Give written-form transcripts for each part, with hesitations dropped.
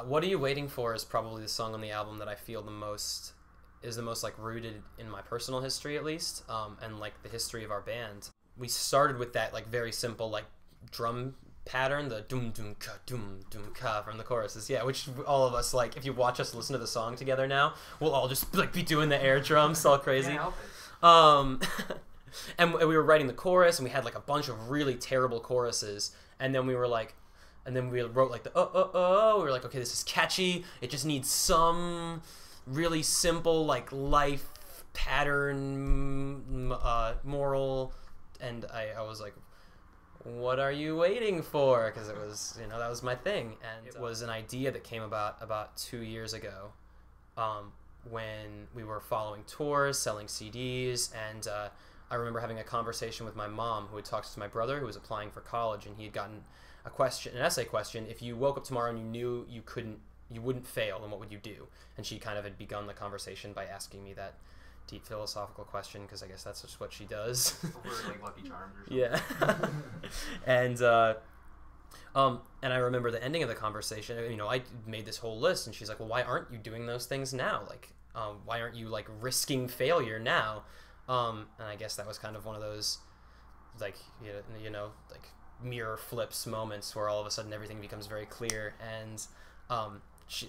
What Are You Waiting For is probably the song on the album that I feel the most like rooted in my personal history, at least, and like the history of our band. We started with that like very simple like drum pattern, the doom ka from the choruses, yeah, which all of us, like, if you watch us listen to the song together now, we'll all just like be doing the air drums all crazy. Can't help it. And we were writing the chorus, and we had like a bunch of really terrible choruses, and then we were like, and then we wrote like the we were like, okay, this is catchy, it just needs some really simple like life pattern, moral, and I was like, what are you waiting for? Because it was, that was my thing. And it was an idea that came about 2 years ago, when we were following tours, selling CDs, and I remember having a conversation with my mom, who had talked to my brother, who was applying for college, and he had gotten an essay question: if you woke up tomorrow and you knew you wouldn't fail, then what would you do? And she kind of had begun the conversation by asking me that deep philosophical question, because I guess that's just what she does. Over like Lucky Charms or something. Yeah. And I remember the ending of the conversation. I made this whole list, and she's like, well, why aren't you doing those things now? Like, why aren't you like risking failure now? And I guess that was kind of one of those, like, like mirror flips moments where all of a sudden everything becomes very clear. And I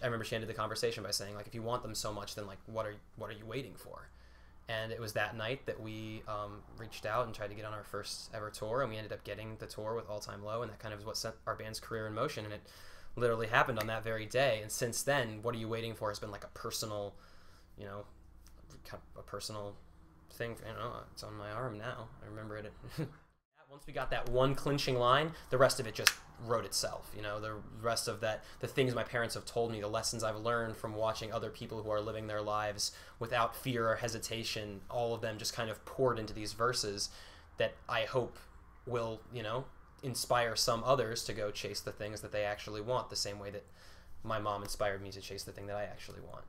remember she ended the conversation by saying, like, if you want them so much, then like, what are you waiting for? And it was that night that we reached out and tried to get on our first ever tour, and we ended up getting the tour with All Time Low, and that kind of is what set our band's career in motion. And it literally happened on that very day. And since then, What Are You Waiting For has been like a personal, a personal thing. It's on my arm now. I remember it. Once we got that one clinching line, the rest of it just wrote itself. The rest of that, the things my parents have told me, the lessons I've learned from watching other people who are living their lives without fear or hesitation, all of them just kind of poured into these verses that I hope will, inspire some others to go chase the things that they actually want, the same way that my mom inspired me to chase the thing that I actually want.